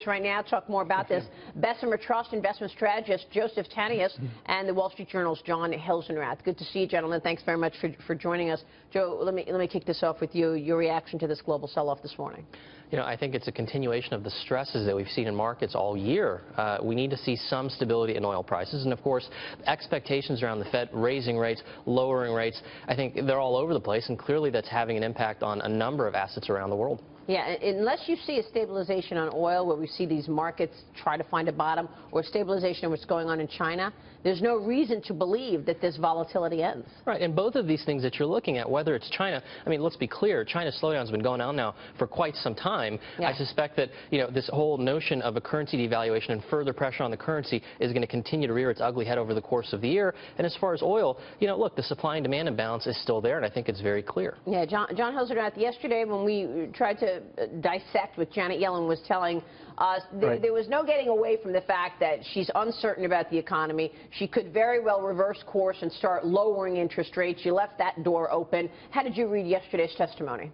Right now, talk more about this. Bessemer Trust investment strategist Joseph Tanious and the Wall Street Journal's John Hilsenrath. Good to see you, gentlemen. Thanks very much for joining us. Joe, let me kick this off with you. Your reaction to this global sell-off this morning? You know, I think it's a continuation of the stresses that we've seen in markets all year. We need to see some stability in oil prices, and of course, expectations around the Fed raising rates, lowering rates. I think they're all over the place, and clearly that's having an impact on a number of assets around the world. Yeah, unless you see a stabilization on oil where we see these markets try to find a bottom, or stabilization of what's going on in China, there's no reason to believe that this volatility ends. Right, and both of these things that you're looking at, whether it's China, I mean, let's be clear, China's slowdown has been going on now for quite some time. Yeah. I suspect that, you know, this whole notion of a currency devaluation and further pressure on the currency is going to continue to rear its ugly head over the course of the year. And as far as oil, you know, look, the supply and demand imbalance is still there, and I think it's very clear. Yeah, John Hilsenrath, yesterday when we tried to dissect what Janet Yellen was telling us, there was no getting away from the fact that she's uncertain about the economy. She could very well reverse course and start lowering interest rates. She left that door open. How did you read yesterday's testimony?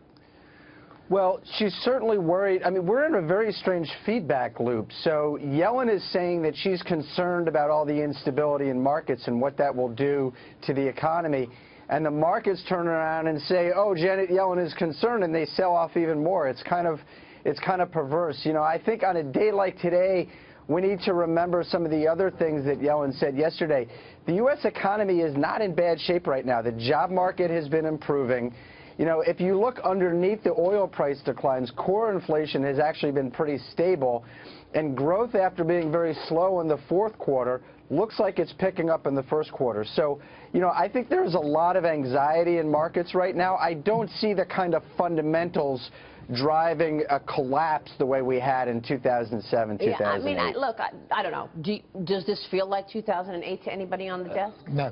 Well, she's certainly worried. I mean, we're in a very strange feedback loop. So Yellen is saying that she's concerned about all the instability in markets and what that will do to the economy. And the markets turn around and say, oh, Janet Yellen is concerned, and they sell off even more. It's kind of perverse. You know, I think on a day like today, we need to remember some of the other things that Yellen said yesterday. The U.S. economy is not in bad shape right now. The job market has been improving. You know, if you look underneath the oil price declines, core inflation has actually been pretty stable, and growth after being very slow in the fourth quarter looks like it's picking up in the first quarter. So, you know, I think there's a lot of anxiety in markets right now. I don't see the kind of fundamentals driving a collapse the way we had in 2007, 2008. Yeah, I mean, look, I don't know. Does this feel like 2008 to anybody on the desk? No.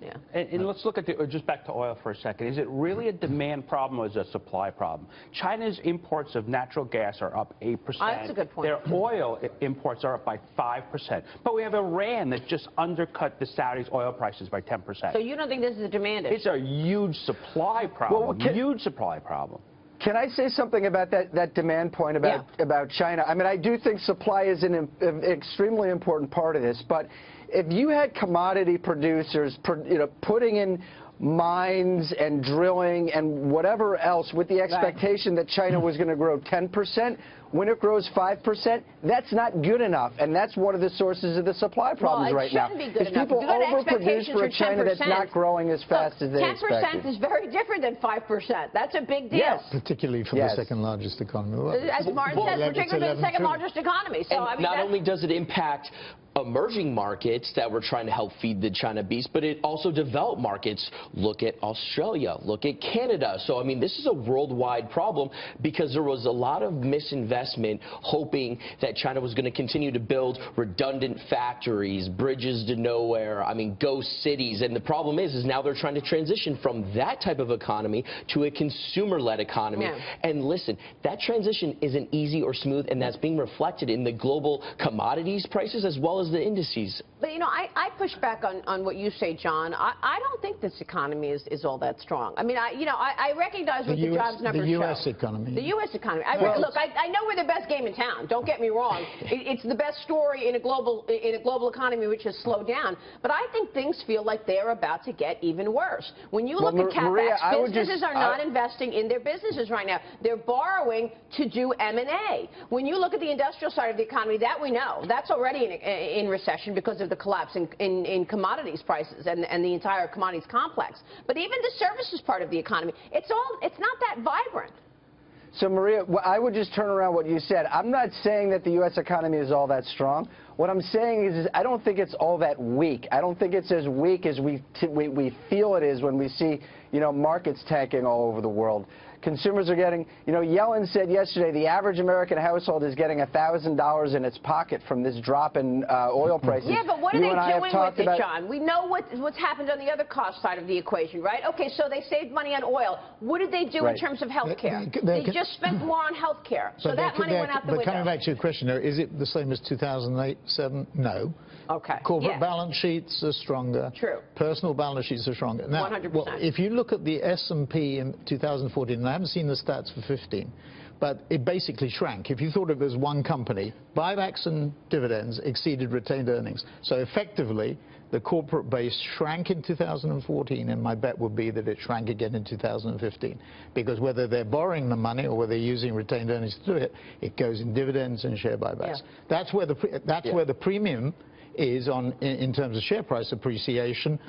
Yeah. And let's look at just back to oil for a second. Is it really a demand problem or is it a supply problem? China's imports of natural gas are up 8%. Oh, that's a good point. Their oil imports are up by 5%. But we have Iran that just undercut the Saudis' oil prices by 10%. So you don't think this is a demand issue? It's a huge supply problem. Well, huge supply problem. Can I say something about that demand point about China? I mean, I do think supply is an extremely important part of this, but if you had commodity producers, putting in mines and drilling and whatever else with the expectation that China was going to grow 10%, when it grows 5%, that's not good enough, and that's one of the sources of the supply problems right now. Is people overproduce for a China that's not growing as fast as they expected. 10% is very different than 5%. That's a big deal. Yes, particularly for the second largest economy. As Martin says, particularly the second largest economy. So, I mean, not only does it impact emerging markets that we're trying to help feed the China beast, but it also developed markets. Look at Australia, look at Canada. So, I mean, this is a worldwide problem because there was a lot of misinvestment hoping that China was going to continue to build redundant factories, bridges to nowhere, I mean, ghost cities. And the problem is now they're trying to transition from that type of economy to a consumer-led economy. Yeah. And listen, that transition isn't easy or smooth, and that's being reflected in the global commodities prices as well as the indices. But, you know, I push back on what you say, John. I don't think this economy is all that strong. I mean, I recognize what the jobs numbers show. The U.S. economy. The U.S. economy. Look, I know we're the best game in town. Don't get me wrong. It's the best story in a global economy which has slowed down. But I think things feel like they're about to get even worse. When you look at CapEx, businesses are not investing in their businesses right now. They're borrowing to do M&A. When you look at the industrial side of the economy, that we know. That's already in recession because of the collapse in commodities prices and the entire commodities complex. But even the services part of the economy, it's not that vibrant. So, Maria, I would just turn around what you said. I'm not saying that the U.S. economy is all that strong. What I'm saying is I don't think it's all that weak. I don't think it's as weak as we feel it is when we see, you know, markets tanking all over the world. Consumers are getting, you know, Yellen said yesterday the average American household is getting $1,000 in its pocket from this drop in oil prices. Yeah, but what are they doing with it, John? We know what's happened on the other cost side of the equation, right? Okay, so they saved money on oil. What did they do in terms of health care? They just spent more on health care. So that money went out the window. But coming back to your question, though, is it the same as 2008-07? No. Okay. Corporate balance sheets are stronger. True. Personal balance sheets are stronger. Now, 100%. well, if you look at the S&P in 2014, and I haven't seen the stats for 15, but it basically shrank. If you thought of it as one company, buybacks and dividends exceeded retained earnings. So effectively, the corporate base shrank in 2014, and my bet would be that it shrank again in 2015. Because whether they're borrowing the money or whether they're using retained earnings to do it, it goes in dividends and share buybacks. Yeah. That's where the premium is in terms of share price appreciation,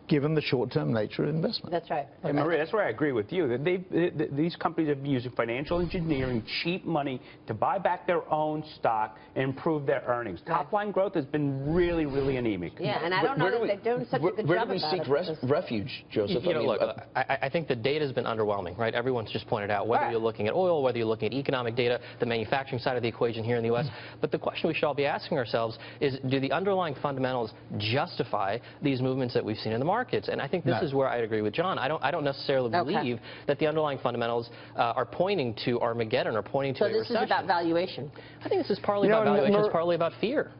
given the short-term nature of investment. That's right. And Maria, that's where I agree with you. These companies have been using financial engineering, cheap money to buy back their own stock and improve their earnings. Top-line growth has been really, really anemic. Yeah, and I don't know that they're doing such a good job Where do we seek refuge, Joseph? Look, I think the data has been underwhelming, right? Everyone's just pointed out, whether you're looking at oil, whether you're looking at economic data, the manufacturing side of the equation here in the U.S. But the question we should all be asking ourselves is, do the underlying fundamentals justify these movements that we've seen in the markets? And I think this is where I agree with John. I don't necessarily believe that the underlying fundamentals are pointing to Armageddon or pointing to a recession. So this is about valuation. I think this is partly about valuation. It's partly about fear.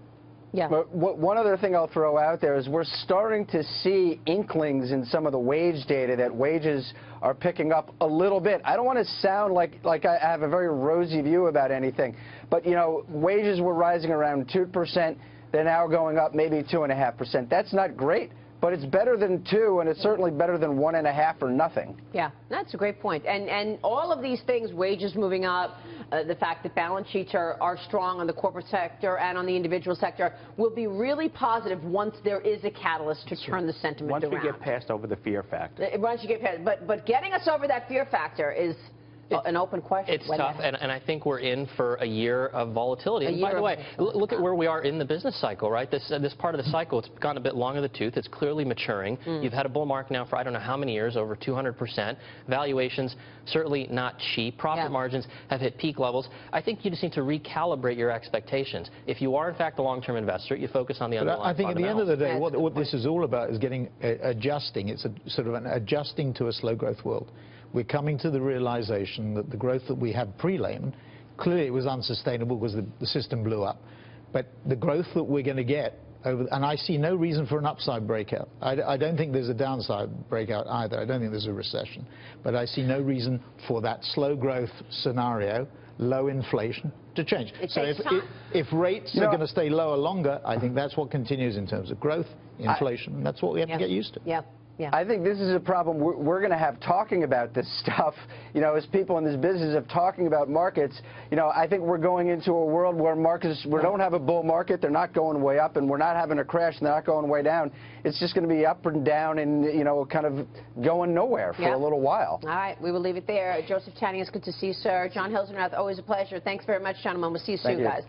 Yeah. But one other thing I'll throw out there is we're starting to see inklings in some of the wage data that wages are picking up a little bit. I don't want to sound like I have a very rosy view about anything, but, you know, wages were rising around 2%. They're now going up maybe 2.5%. That's not great, but it's better than 2, and it's certainly better than 1.5 or nothing. Yeah, that's a great point. And all of these things, wages moving up, the fact that balance sheets are strong on the corporate sector and on the individual sector, will be really positive once there is a catalyst to turn the sentiment around. Once we get past over the fear factor. Once you get past, but getting us over that fear factor is an open question. It's tough, and I think we're in for a year of volatility. And by the way, look at where we are in the business cycle, right? This part of the cycle, it's gone a bit long in the tooth. It's clearly maturing. You've had a bull market now for I don't know how many years, over 200%. Valuations, certainly not cheap. Profit margins have hit peak levels. I think you just need to recalibrate your expectations. If you are, in fact, a long-term investor, you focus on the underlying I think at the end of the day, what this is all about is adjusting. It's a sort of an adjusting to a slow-growth world. We're coming to the realization that the growth that we had pre-Lehman, clearly it was unsustainable because the system blew up. But the growth that we're going to get, and I see no reason for an upside breakout. I don't think there's a downside breakout either. I don't think there's a recession. But I see no reason for that slow growth scenario, low inflation, to change. So if rates are going to stay lower longer, I think that's what continues in terms of growth, inflation, and that's what we have to get used to. Yeah. Yeah. I think this is a problem we're going to have talking about this stuff, you know, as people in this business of talking about markets. You know, I think we're going into a world where markets, we don't have a bull market, they're not going way up, and we're not having a crash, and they're not going way down. It's just going to be up and down and, you know, kind of going nowhere for a little while. All right, we will leave it there. Joseph Tanious, good to see you, sir. John Hilsenrath, always a pleasure. Thanks very much, gentlemen. We'll see you soon, guys.